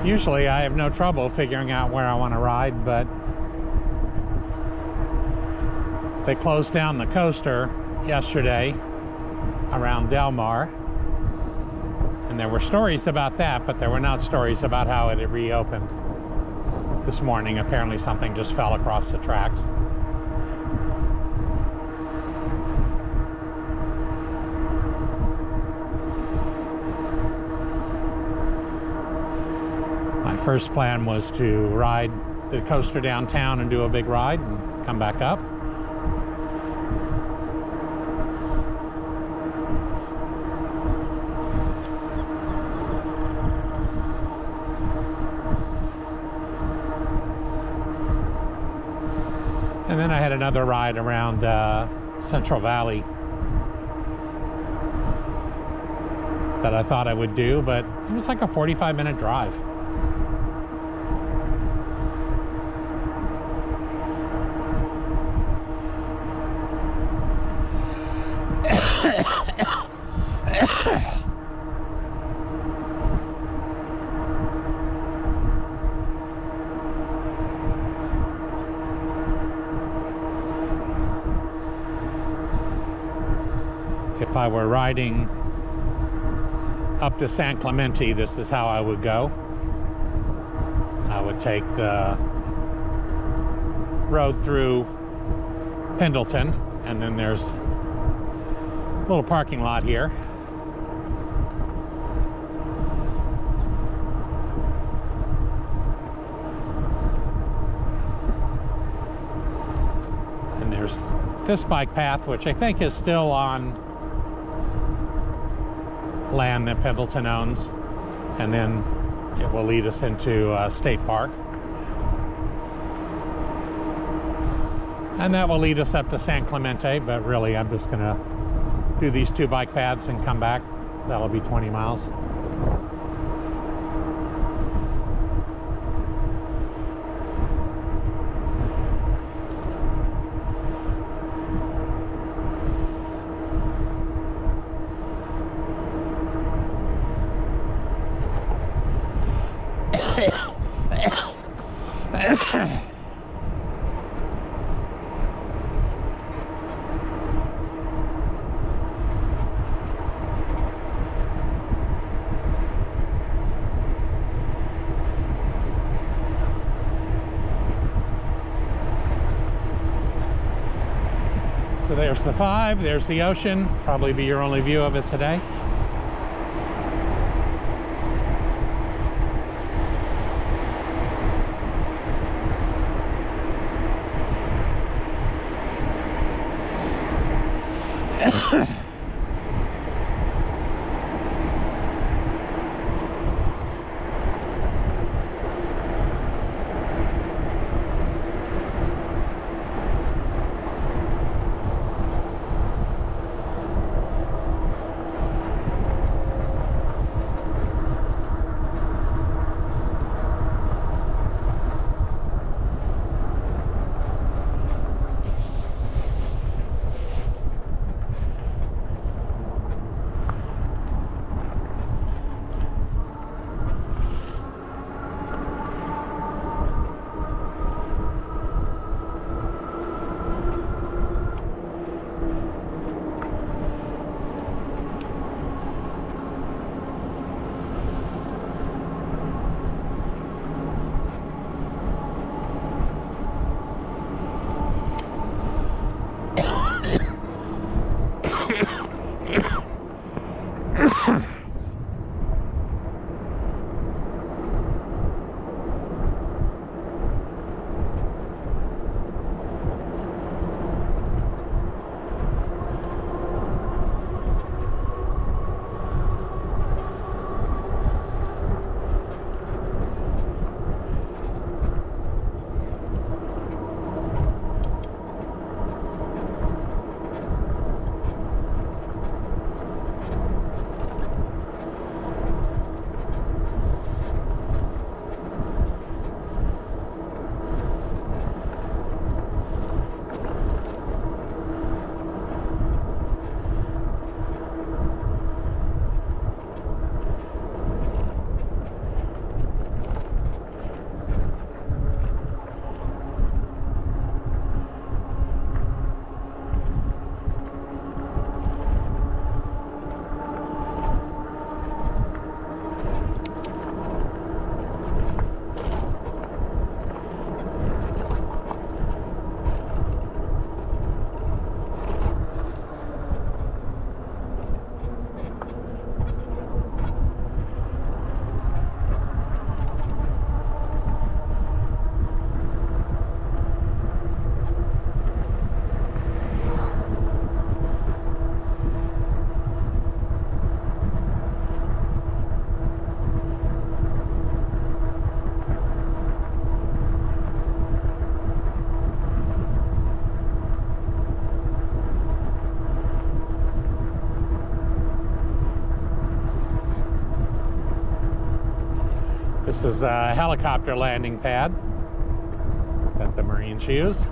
Usually I have no trouble figuring out where I want to ride, but they closed down the coaster yesterday around Del Mar, and there were stories about that, but there were not stories about how it had reopened this morning. Apparently something just fell across the tracks. My first plan was to ride the coaster downtown and do a big ride and come back up. And then I had another ride around Central Valley that I thought I would do, but it was like a 45-minute drive. If I were riding up to San Clemente, this is how I would go. I would take the road through Pendleton, and then there's a little parking lot here. And there's this bike path, which I think is still on land that Pendleton owns, and then it will lead us into State Park, and that will lead us up to San Clemente. But really I'm just gonna do these two bike paths and come back. That'll be 20 miles. So there's the 5, there's the ocean. Probably be your only view of it today. This is a helicopter landing pad that the Marines use.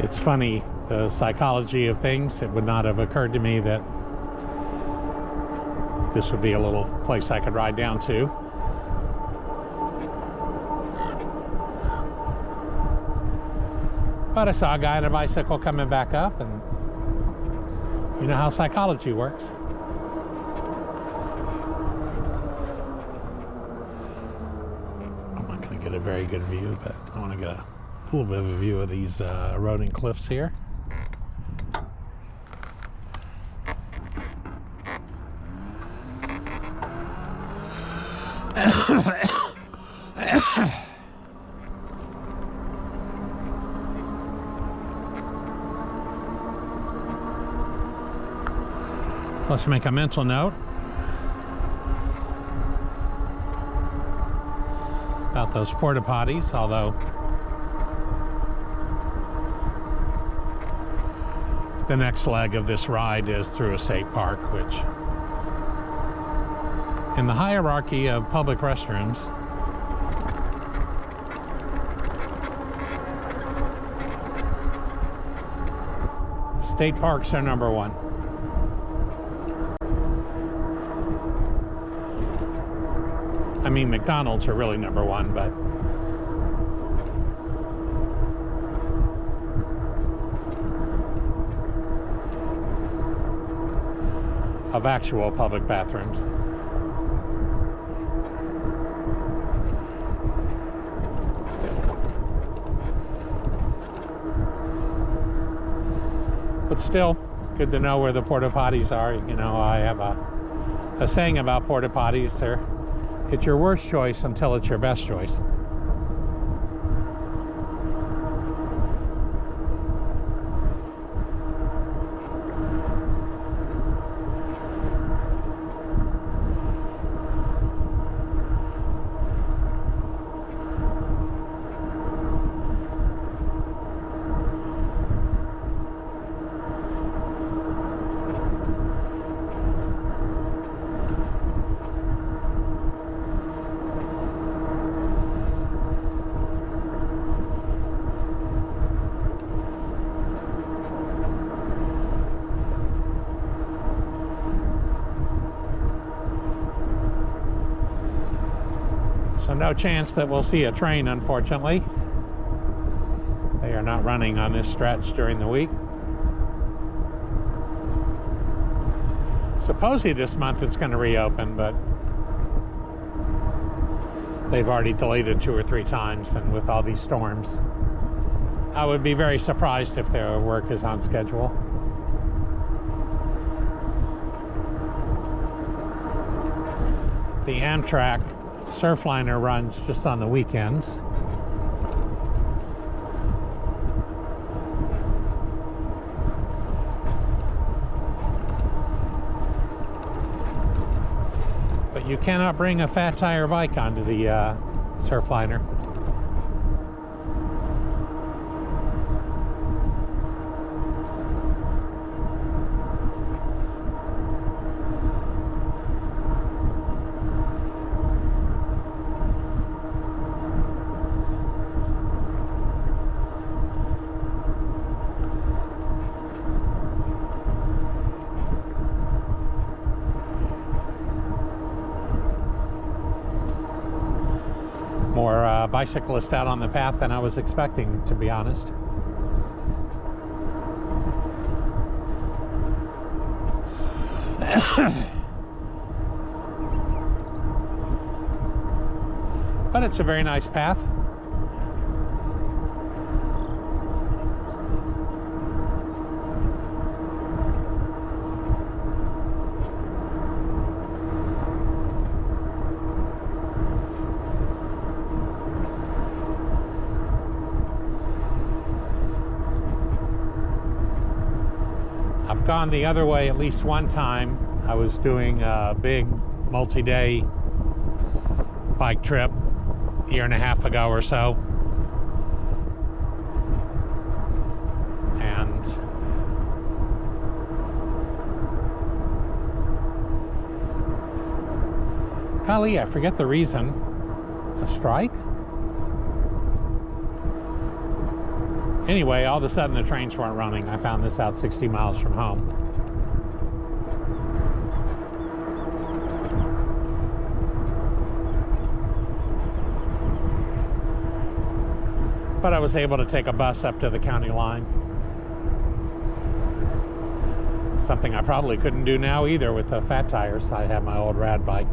It's funny, the psychology of things. It would not have occurred to me that this would be a little place I could ride down to. But I saw a guy on a bicycle coming back up, and you know how psychology works. I'm not going to get a very good view, but I want to get a little bit of a view of these eroding cliffs here. Let's make a mental note about those porta potties, although the next leg of this ride is through a state park, which in the hierarchy of public restrooms state parks are number one. I mean, McDonald's are really number one, but of actual public bathrooms. But still, good to know where the porta potties are. You know, I have a saying about porta potties. It's your worst choice until it's your best choice. no chance that we'll see a train, unfortunately. They are not running on this stretch during the week. Supposedly this month it's going to reopen, but they've already delayed it 2 or 3 times, and with all these storms, I would be very surprised if their work is on schedule. The Amtrak Surfliner runs just on the weekends. But you cannot bring a fat tire bike onto the Surfliner. More bicyclists out on the path than I was expecting, to be honest. But it's a very nice path. I've gone the other way at least one time. I was doing a big multi-day bike trip a year and a half ago or so, and golly, I forget the reason. A strike? Anyway, all of a sudden the trains weren't running. I found this out 60 miles from home. But I was able to take a bus up to the county line. Something I probably couldn't do now either with the fat tires. I have my old rad bike.